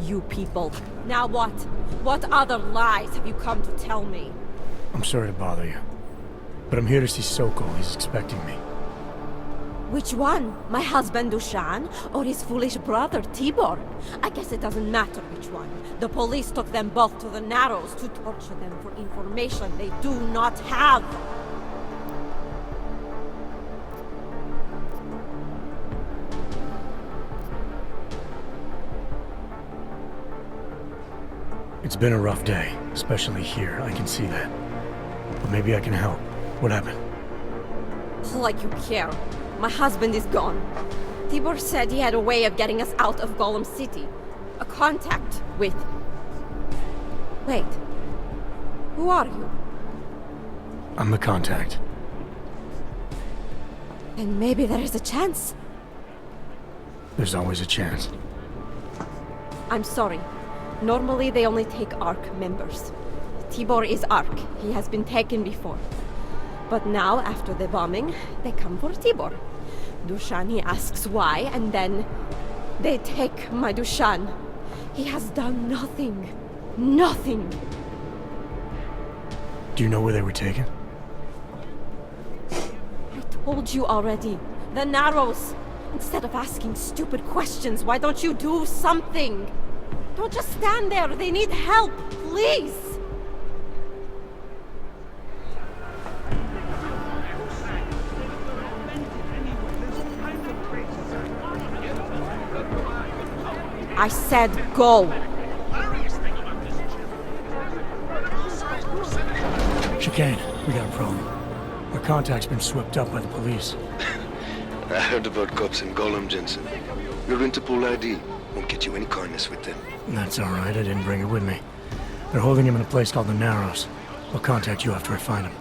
You people. Now what? What other lies have you come to tell me? I'm sorry to bother you, but I'm here to see Soko. He's expecting me. Which one? My husband Dushan or his foolish brother Tibor? I guess it doesn't matter which one. The police took them both to the Narrows to torture them for information they do not have. It's been a rough day, especially here. I can see that. But maybe I can help. What happened? Like you care. My husband is gone. Tibor said he had a way of getting us out of Golem City. A contact with... Wait. Who are you? I'm the contact. And maybe there is a chance. There's always a chance. I'm sorry. Normally they only take ARC members. Tibor is ARC. He has been taken before. But now, after the bombing, they come for Tibor. Dushan, he asks why, and then they take my Dushan. He has done nothing. Nothing. Do you know where they were taken? I told you already. The Narrows. Instead of asking stupid questions, why don't you do something? Don't just stand there. They need help, please. I said go. Chicane, we got a problem. Our contact's been swept up by the police. I heard about cops in Golem, Jensen. Your Interpol ID won't get you any kindness with them. That's all right. I didn't bring it with me. They're holding him in a place called the Narrows. I'll contact you after I find him.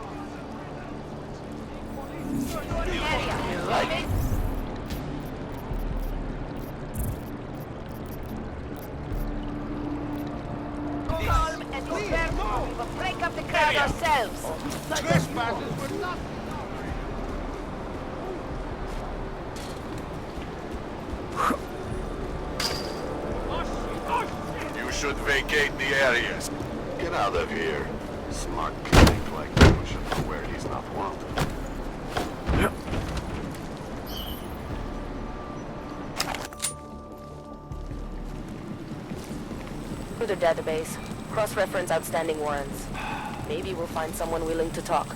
Break up the crowd ourselves. You should vacate the area. Get out of here. Smart kid like you should know where he's not wanted. Through the database. Cross-reference outstanding warrants. Maybe we'll find someone willing to talk.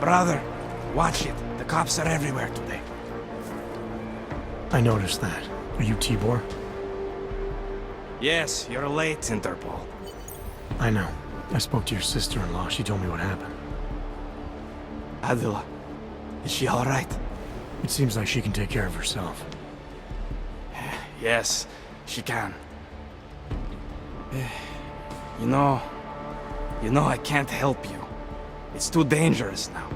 Brother, watch it. The cops are everywhere today. I noticed that. Are you Tibor? Yes, you're late, Interpol. I know. I spoke to your sister-in-law. She told me what happened. Adila, is she all right? It seems like she can take care of herself. Yes, she can. You know, I can't help you. It's too dangerous now.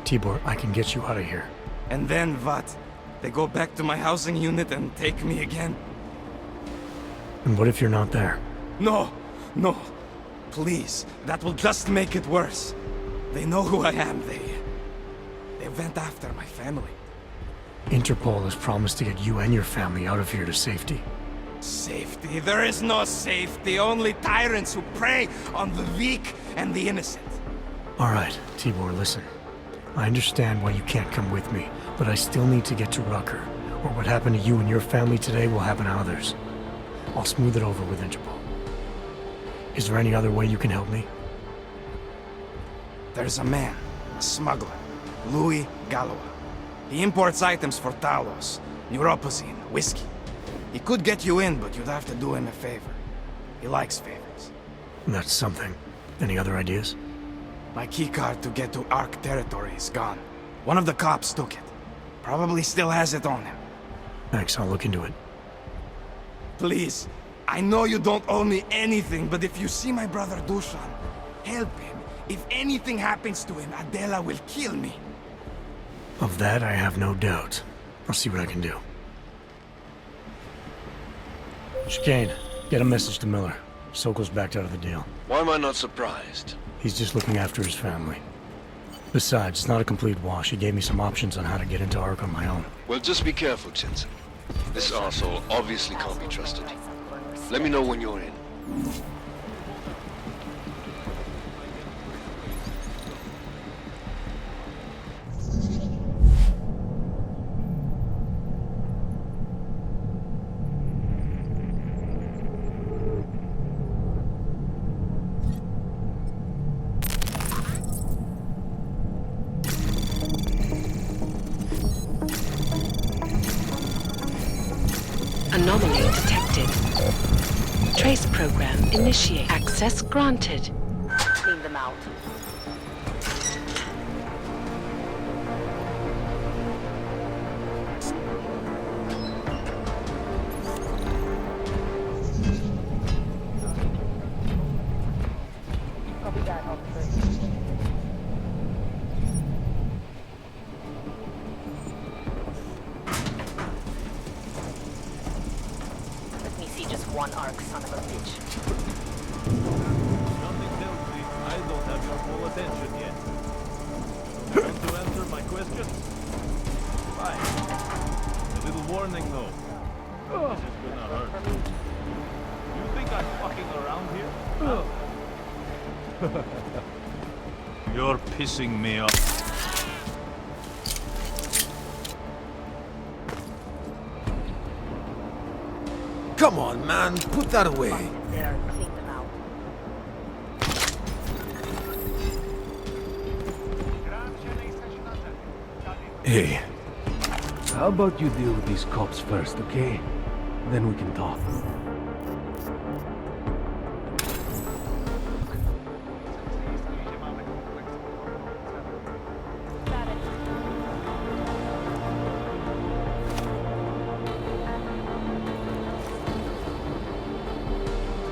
Tibor, I can get you out of here. And then what? They go back to my housing unit and take me again? And what if you're not there? No, no. Please, that will just make it worse. They know who I am. They went after my family. Interpol has promised to get you and your family out of here to safety. Safety? There is no safety. Only tyrants who prey on the weak and the innocent. All right, Tibor, listen. I understand why you can't come with me, but I still need to get to Rucker, or what happened to you and your family today will happen to others. I'll smooth it over with Interpol. Is there any other way you can help me? There's a man, a smuggler, Louis Galois. He imports items for Talos, neuropozyne, whiskey. He could get you in, but you'd have to do him a favor. He likes favors. That's something. Any other ideas? My keycard to get to Ark territory is gone. One of the cops took it. Probably still has it on him. Thanks, I'll look into it. Please, I know you don't owe me anything, but if you see my brother Dushan, help him. If anything happens to him, Adela will kill me. Of that, I have no doubt. I'll see what I can do. Chicane, get a message to Miller. Sokol's backed out of the deal. Why am I not surprised? He's just looking after his family. Besides, it's not a complete wash. He gave me some options on how to get into Ark on my own. Well, just be careful, Jensen. This arsehole obviously can't be trusted. Let me know when you're in. Anomaly detected. Trace program initiate. Access granted. Clean them out. Copy that, officer. Let me see just one arc, son of a bitch. Something tells me I don't have your full attention yet. Want to answer my questions? Fine. A little warning though. This is gonna hurt. You think I'm fucking around here? You're pissing me off. Come on, man. Put that away. There, clean them out. Hey. How about you deal with these cops first, okay? Then we can talk.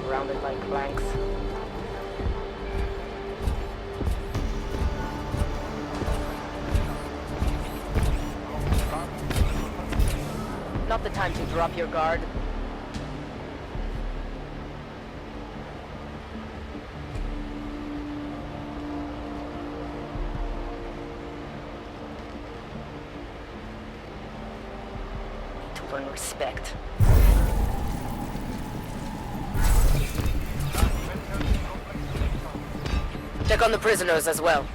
Surrounded by planks. Not the time to drop your guard. To earn respect. Check on the prisoners as well.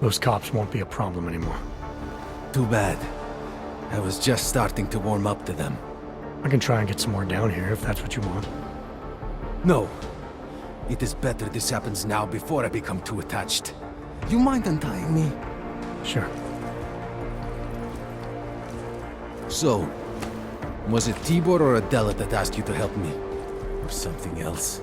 Those cops won't be a problem anymore. Too bad. I was just starting to warm up to them. I can try and get some more down here if that's what you want. No. It is better this happens now before I become too attached. You mind untying me? Sure. So, was it Tibor or Adela that asked you to help me? Or something else?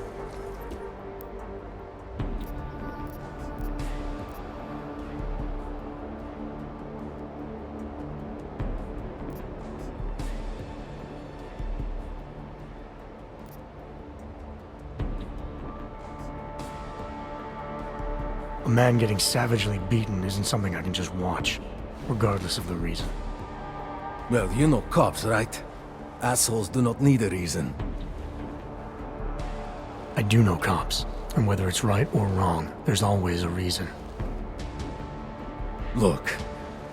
A man getting savagely beaten isn't something I can just watch, regardless of the reason. Well, you know cops, right? Assholes do not need a reason. I do know cops, and whether it's right or wrong, there's always a reason. Look,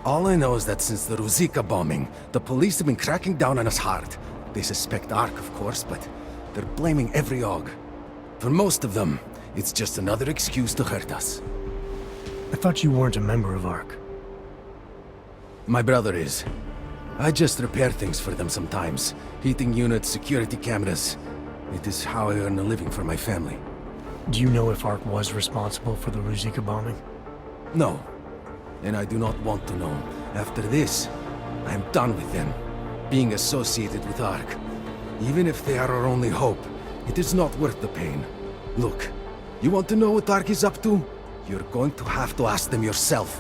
all I know is that since the Ruzicka bombing, the police have been cracking down on us hard. They suspect Ark, of course, but they're blaming every AUG. For most of them, it's just another excuse to hurt us. I thought you weren't a member of ARC. My brother is. I just repair things for them sometimes. Heating units, security cameras. It is how I earn a living for my family. Do you know if ARC was responsible for the Ruzicka bombing? No. And I do not want to know. After this, I am done with them. Being associated with ARC. Even if they are our only hope, it is not worth the pain. Look, you want to know what ARC is up to? You're going to have to ask them yourself.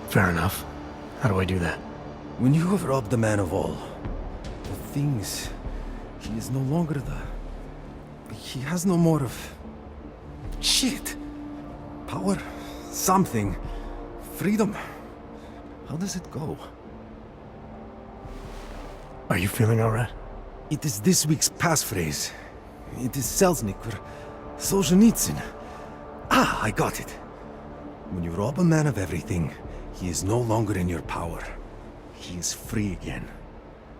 Fair enough. How do I do that? When you have robbed the man of all, the things... He is no longer the... He has no more of... Shit! Power? Something. Freedom. How does it go? Are you feeling alright? It is this week's passphrase. It is Selznick or Solzhenitsyn. Ah, I got it. When you rob a man of everything, he is no longer in your power. He is free again.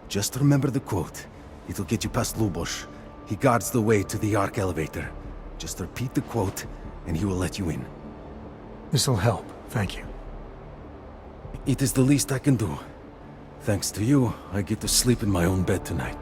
Just remember the quote. It'll get you past Lubosh. He guards the way to the Ark elevator. Just repeat the quote, and he will let you in. This'll help, thank you. It is the least I can do. Thanks to you, I get to sleep in my own bed tonight.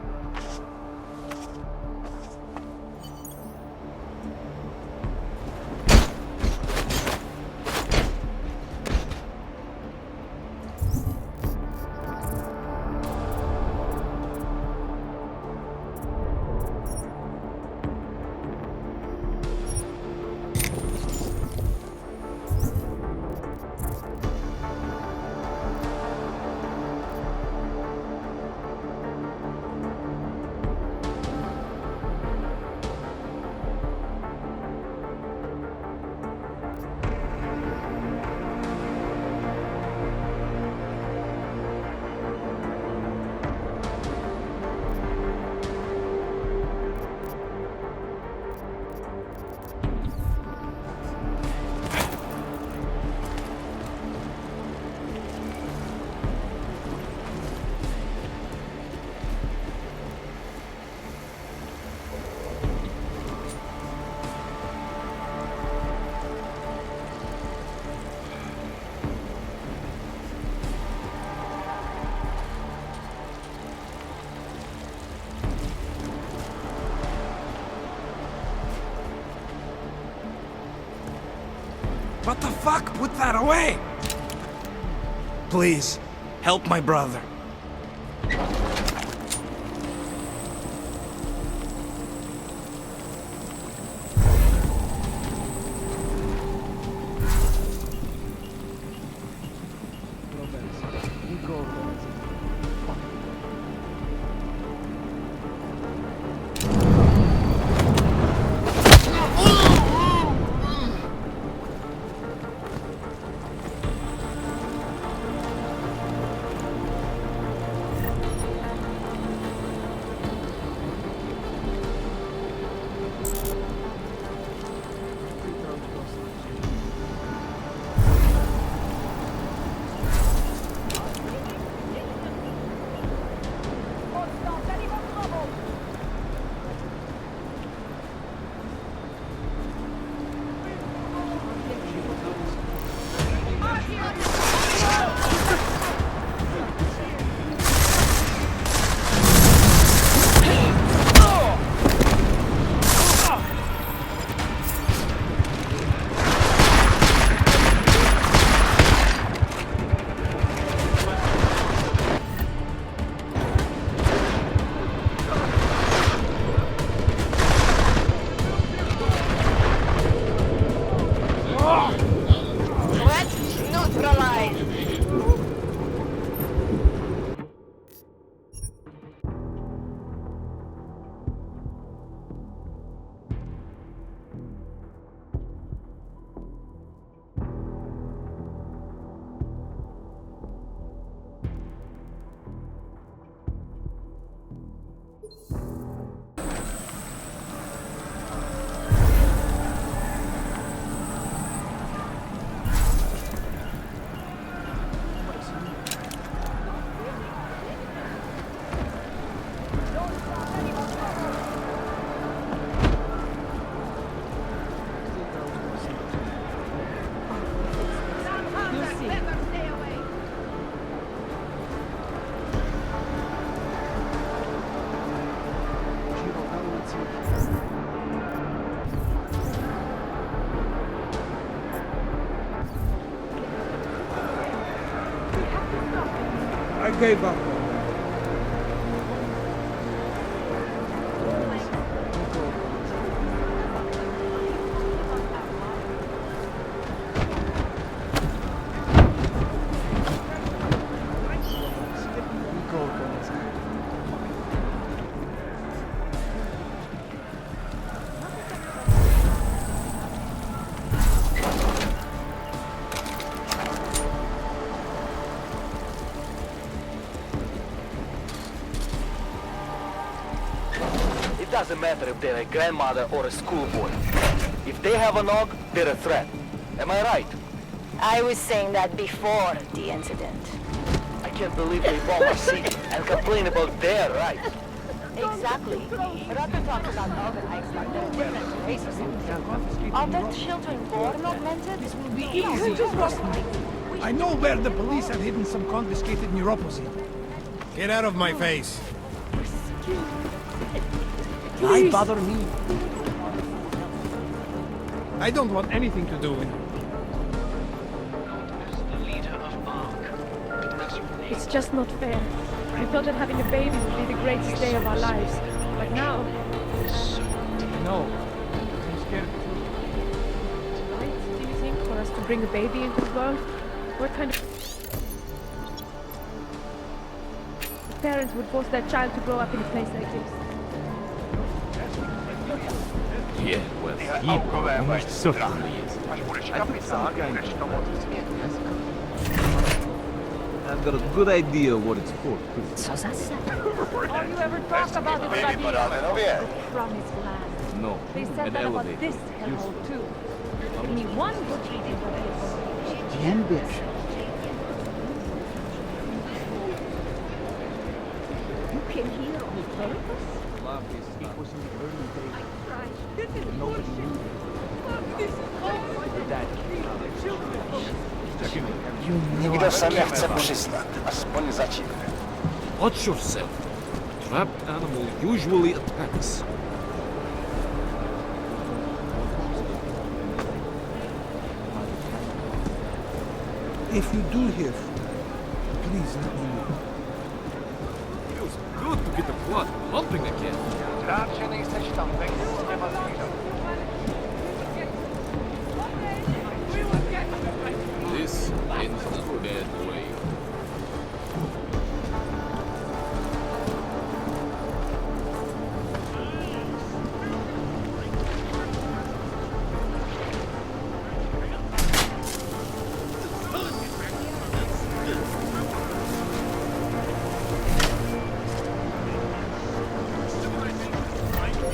What the fuck? Put that away! Please, help my brother. I gave up. It doesn't matter if they're a grandmother or a schoolboy. If they have a nog, they're a threat. Am I right? I was saying that before the incident. I can't believe they bomb our city and complain about their rights. Exactly. Rucker talks about organized like they're different races. Are their children born augmented? This will be easy. Trust me. I know where the police have hidden some confiscated neuropathy. Get out of my face. Why bother me? I don't want anything to do with it. It's just not fair. We thought that having a baby would be the greatest day of our lives. But now... No. I'm scared. Right, do you think, for us to bring a baby into the world? What kind of... parents would force their child to grow up in a place like this? Yeah, well, almost certainly is. I've got a good idea what it's for. All you ever talk about is the promised land. No, They said an that about elevator. this hellhole too. Give me one good reason for this. You came here on purpose? It was in the early days. This is bullshit. This is Nikdo se nechce přistat, aspoň začít. Watch yourself. Trapped animal usually attacks. If you do hear from me, please let me know. Feels good to get the blood pumping again. This ends in a bad way.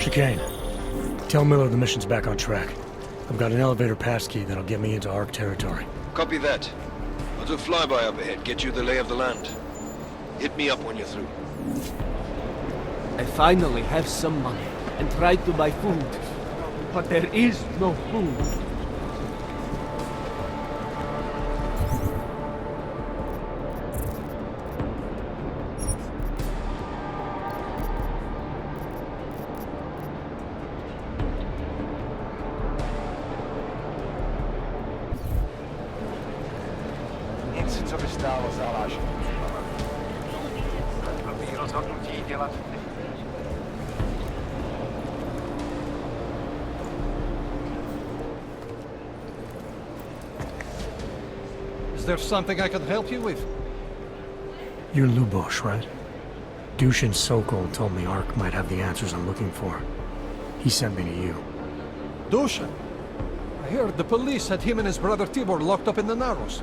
Chicane. Tell Miller the mission's back on track. I've got an elevator passkey that'll get me into ARC territory. Copy that. I'll do a flyby up ahead, get you the lay of the land. Hit me up when you're through. I finally have some money and tried to buy food, but there is no food. co by stálo za váš. Is there something I can help you with? You're Lubosh, right? Dushin Sokol told me Ark might have the answers I'm looking for. He sent me to you. Dushin? I heard the police had him and his brother Tibor locked up in the Narrows.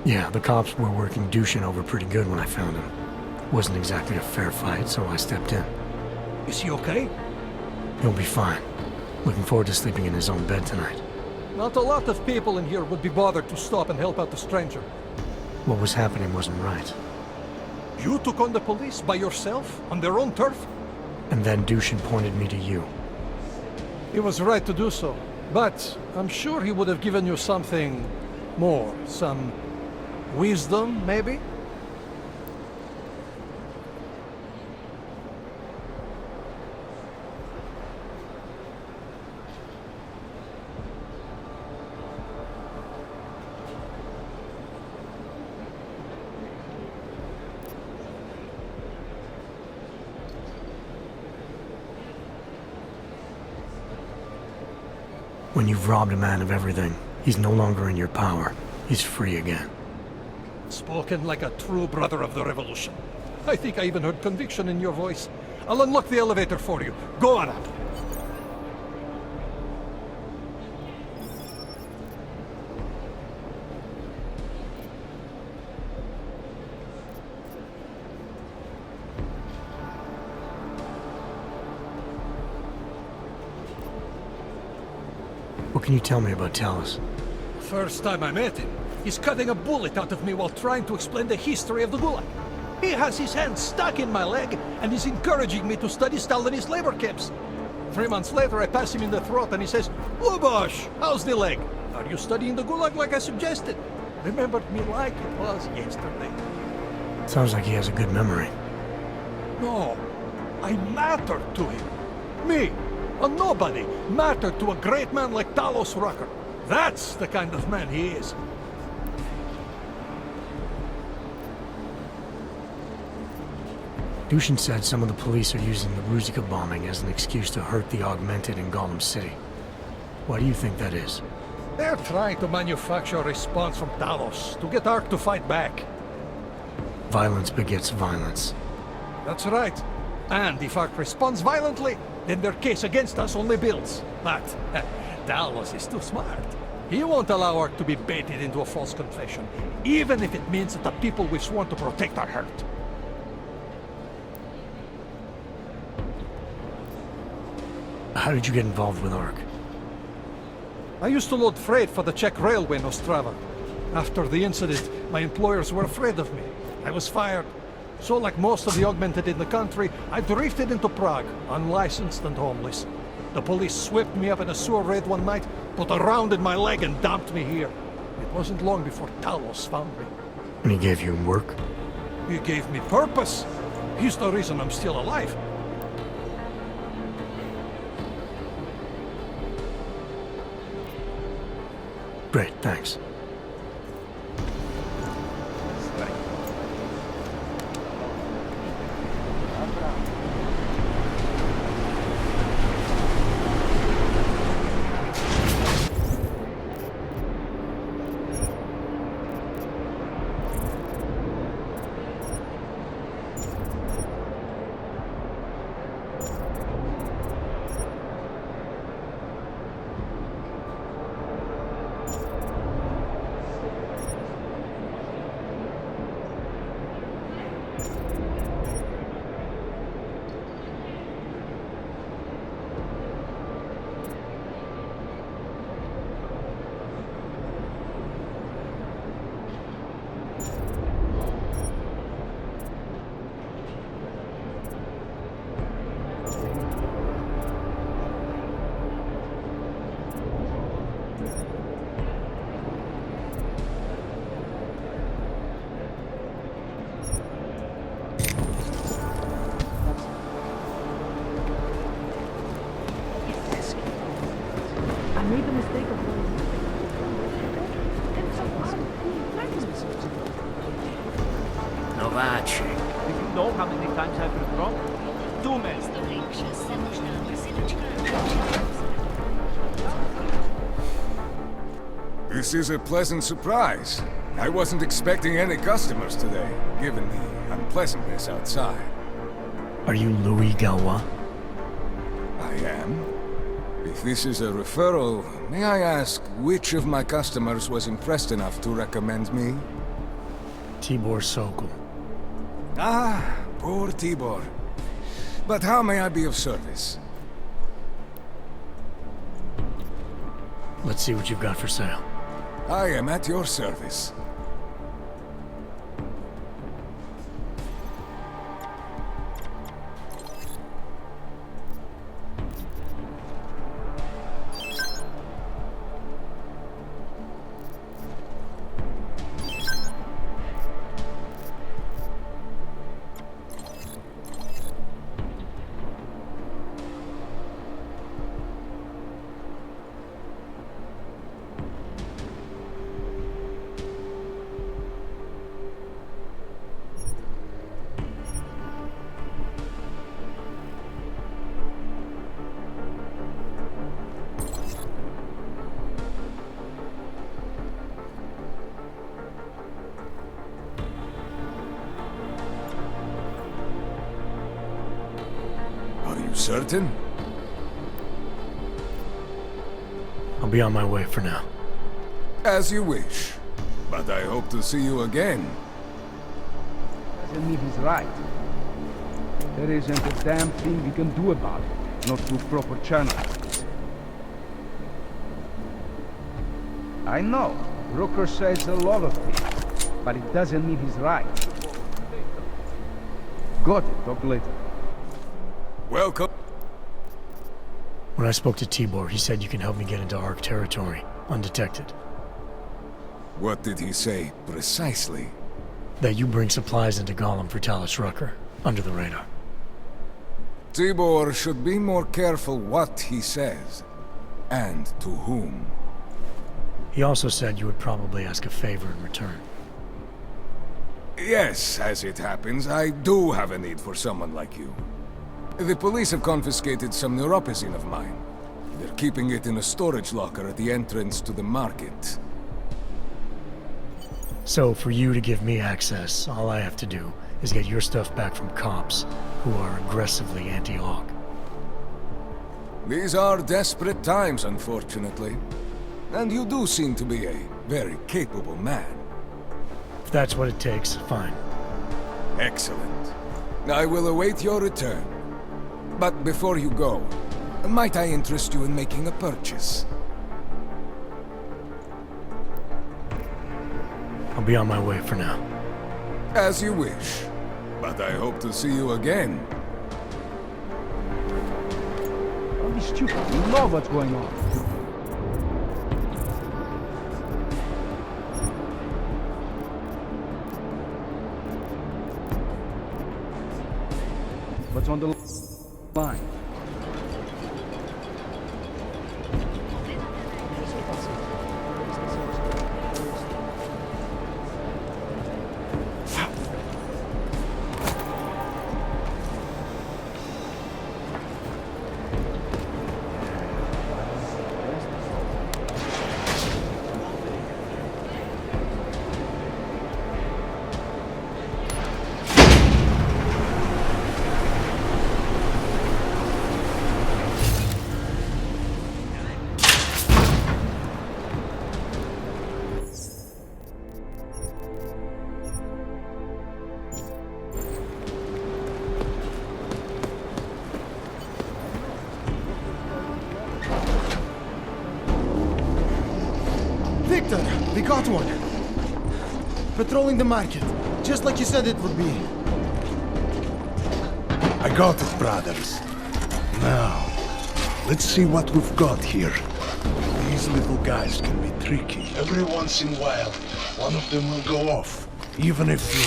Yeah, the cops were working Dushin over pretty good when I found him. Wasn't exactly a fair fight, so I stepped in. Is he okay? He'll be fine. Looking forward to sleeping in his own bed tonight. Not a lot of people in here would be bothered to stop and help out the stranger. What was happening wasn't right. You took on the police by yourself, on their own turf? And then Dushin pointed me to you. He was right to do so, but I'm sure he would have given you something more. Some wisdom, maybe? When you've robbed a man of everything, he's no longer in your power. He's free again. Spoken like a true brother of the revolution. I think I even heard conviction in your voice. I'll unlock the elevator for you. Go on up. What can you tell me about Talos? First time I met him, he's cutting a bullet out of me while trying to explain the history of the Gulag. He has his hand stuck in my leg and is encouraging me to study Stalinist labor camps. 3 months later, I pass him in the throat and he says, "Lubosh, how's the leg? Are you studying the Gulag like I suggested?" Remembered me like it was yesterday. Sounds like he has a good memory. No, I mattered to him. Me, a nobody, mattered to a great man like Talos Rucker. That's the kind of man he is. Dushin said some of the police are using the Ruzika bombing as an excuse to hurt the Augmented in Golem City. Why do you think that is? They're trying to manufacture a response from Talos to get Ark to fight back. Violence begets violence. That's right. And if Ark responds violently, then their case against us only builds. But Talos is too smart. He won't allow Ark to be baited into a false confession, even if it means that the people we've sworn to protect are hurt. How did you get involved with Ark? I used to load freight for the Czech railway in Ostrava. After the incident, my employers were afraid of me. I was fired. So like most of the Augmented in the country, I drifted into Prague, unlicensed and homeless. The police swept me up in a sewer raid one night, put a round in my leg and dumped me here. It wasn't long before Talos found me. And he gave you work? He gave me purpose. He's the reason I'm still alive. Great, thanks. she? Do you know how many times I've been wrong? Too many. This is a pleasant surprise. I wasn't expecting any customers today, given the unpleasantness outside. Are you Louis Galois? I am. If this is a referral, may I ask which of my customers was impressed enough to recommend me? Tibor Sokol. Ah, poor Tibor. But how may I be of service? Let's see what you've got for sale. I am at your service. Certain? I'll be on my way for now. As you wish. But I hope to see you again. Doesn't mean he's right. There isn't a damn thing we can do about it, not through proper channels. I know, Rooker says a lot of things, but it doesn't mean he's right. Got it, talk later. Welcome. When I spoke to Tibor, he said you can help me get into Ark territory, undetected. What did he say, precisely? That you bring supplies into Gollum for Talus Rucker, under the radar. Tibor should be more careful what he says, and to whom. He also said you would probably ask a favor in return. Yes, as it happens, I do have a need for someone like you. The police have confiscated some neuropozyne of mine. They're keeping it in a storage locker at the entrance to the market. So, for you to give me access, all I have to do is get your stuff back from cops who are aggressively anti-Hawk. These are desperate times, unfortunately. And you do seem to be a very capable man. If that's what it takes, fine. Excellent. I will await your return. But before you go, might I interest you in making a purchase? I'll be on my way for now. As you wish. But I hope to see you again. Don't be stupid, you know what's going on. What's on the line? Victor, we got one. Patrolling the market, just like you said it would be. I got it, brothers. Now, let's see what we've got here. These little guys can be tricky. Every once in a while, one of them will go off, even if you...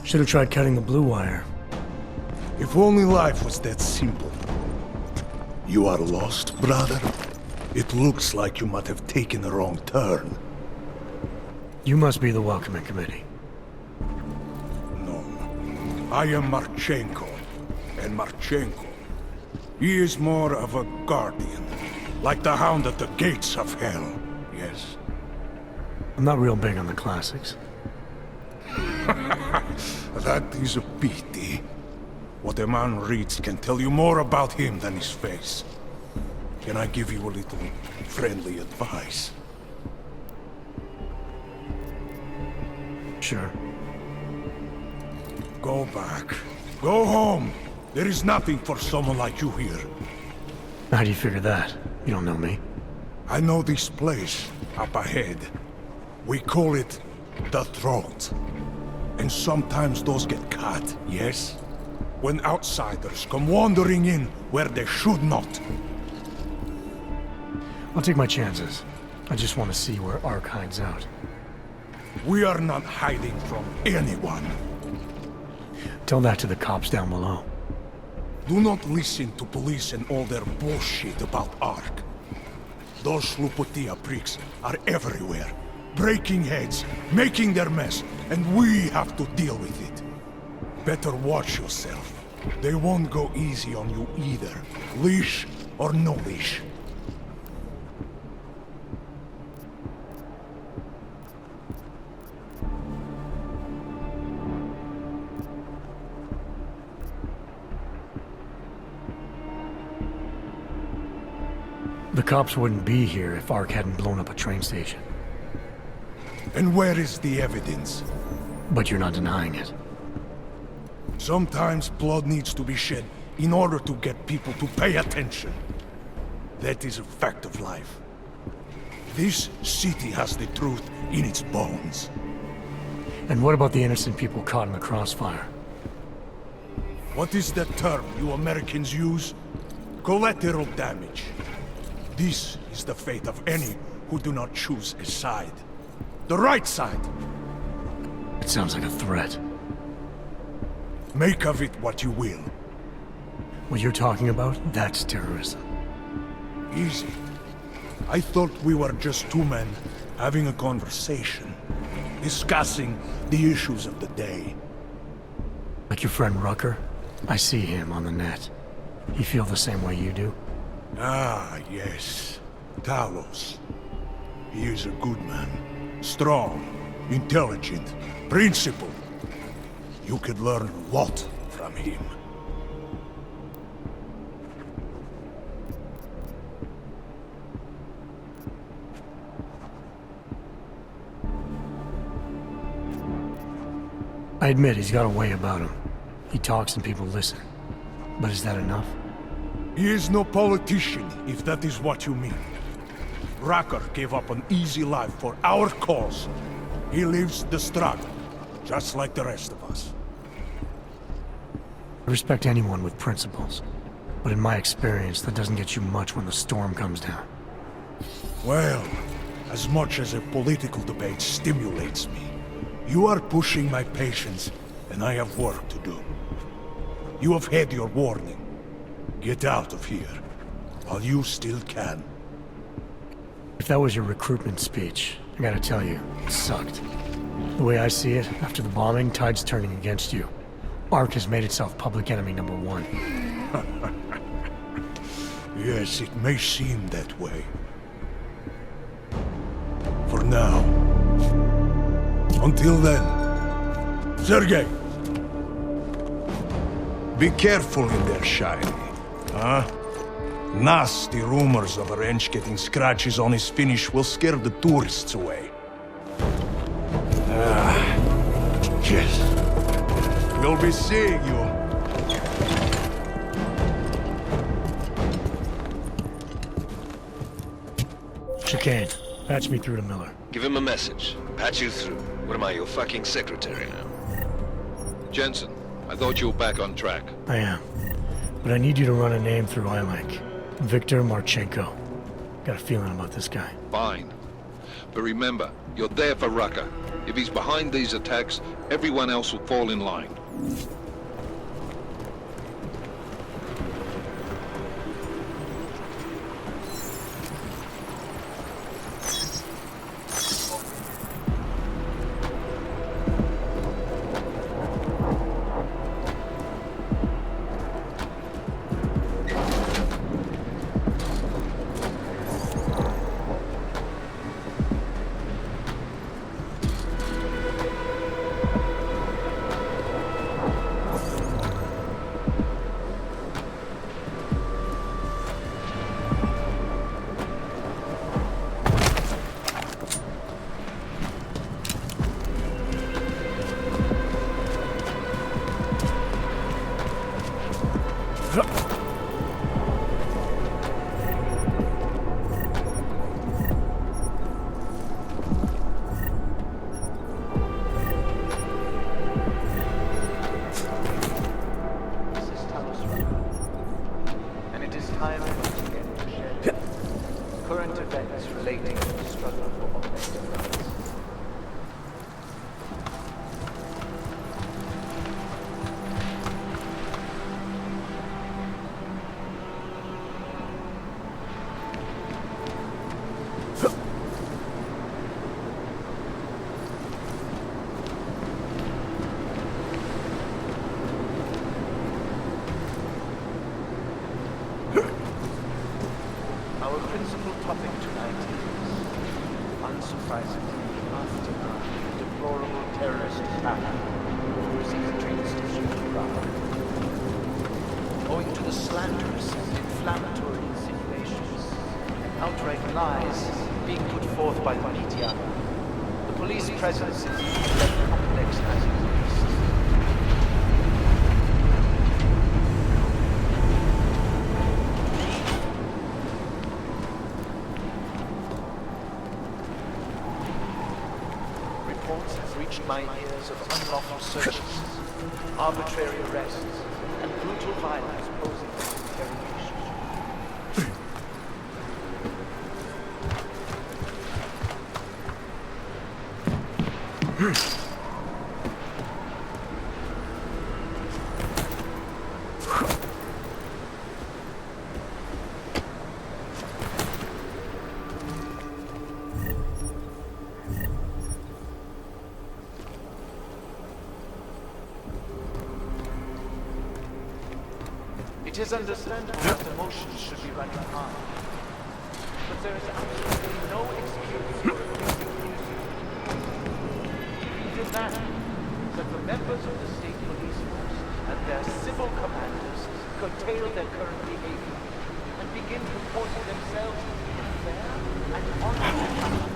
Should have tried cutting the blue wire. If only life was that simple. You are lost, brother? It looks like you might have taken a wrong turn. You must be the welcoming committee. No. I am Marchenko. And Marchenko, he is more of a guardian. Like the hound at the gates of hell. Yes. I'm not real big on the classics. That is a pity. What a man reads can tell you more about him than his face. Can I give you a little friendly advice? Sure. Go back. Go home. There is nothing for someone like you here. How do you figure that? You don't know me. I know this place, up ahead. We call it the Throat. And sometimes those get cut, yes? When outsiders come wandering in where they should not. I'll take my chances. I just want to see where Ark hides out. We are not hiding from anyone. Tell that to the cops down below. Do not listen to police and all their bullshit about Ark. Those Slupotia pricks are everywhere, breaking heads, making their mess, and we have to deal with it. Better watch yourself. They won't go easy on you either, leash or no leash. The cops wouldn't be here if Ark hadn't blown up a train station. And where is the evidence? But you're not denying it. Sometimes blood needs to be shed in order to get people to pay attention. That is a fact of life. This city has the truth in its bones. And what about the innocent people caught in the crossfire? What is that term you Americans use? Collateral damage. This is the fate of any who do not choose a side. The right side. It sounds like a threat. Make of it what you will. What you're talking about, that's terrorism. Easy. I thought we were just two men having a conversation, discussing the issues of the day. Like your friend Rucker? I see him on the net. He feel the same way you do? Ah, yes. Talos. He is a good man. Strong, intelligent, principled. You could learn a lot from him. I admit he's got a way about him. He talks and people listen. But is that enough? He is no politician, if that is what you mean. Rucker gave up an easy life for our cause. He lives the struggle, just like the rest of us. I respect anyone with principles. But in my experience, that doesn't get you much when the storm comes down. Well, as much as a political debate stimulates me, you are pushing my patience, and I have work to do. You have had your warning. Get out of here, while you still can. If that was your recruitment speech, I gotta tell you, it sucked. The way I see it, after the bombing, tide's turning against you. Ark has made itself public enemy #1. Yes, it may seem that way. For now. Until then, Sergei! Be careful in there, Shiny. Huh? Nasty rumors of a wrench getting scratches on his finish will scare the tourists away. Yes. We'll be seeing you. Chicane, patch me through to Miller. Give him a message. Patch you through. What am I, your fucking secretary now? Jensen, I thought you were back on track. I am. But I need you to run a name through ILANC. Victor Marchenko. Got a feeling about this guy. Fine. But remember, you're there for Rucker. If he's behind these attacks, everyone else will fall in line. topic tonight is, unsurprisingly, after a deplorable terrorist attack overseas train station in Prague. Owing to the slanderous and inflammatory insinuations and outright lies being put forth by the media, the police presence is less complex as it is. Reports have reached my ears of unlawful searches, arbitrary arrests, and brutal violence posing as interrogation. It is understandable that emotions should be running high, but there is absolutely no excuse for it. Even that the members of the state police force and their civil commanders curtail their current behavior and begin comporting themselves in a fair and honest manner.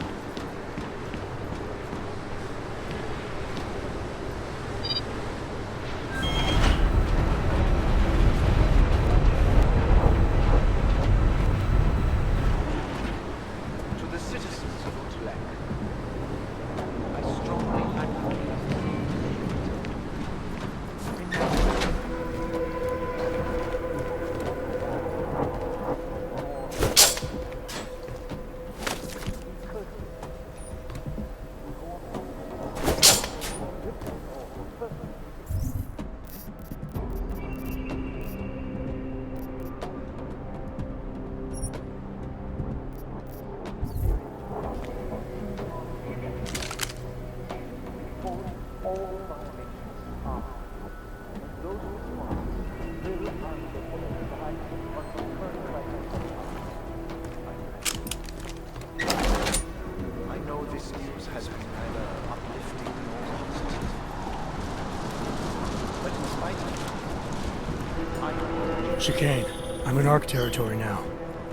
Chicane, I'm in ARC territory now.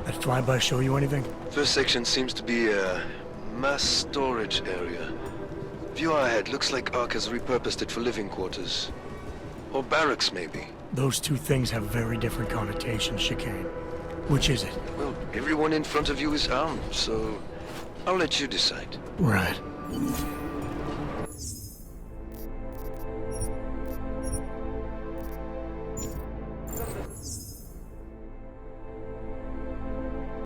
That flyby show you anything? First section seems to be a mass storage area. View ahead looks like ARC has repurposed it for living quarters. Or barracks, maybe. Those two things have very different connotations, Chicane. Which is it? Well, everyone in front of you is armed, so I'll let you decide. Right.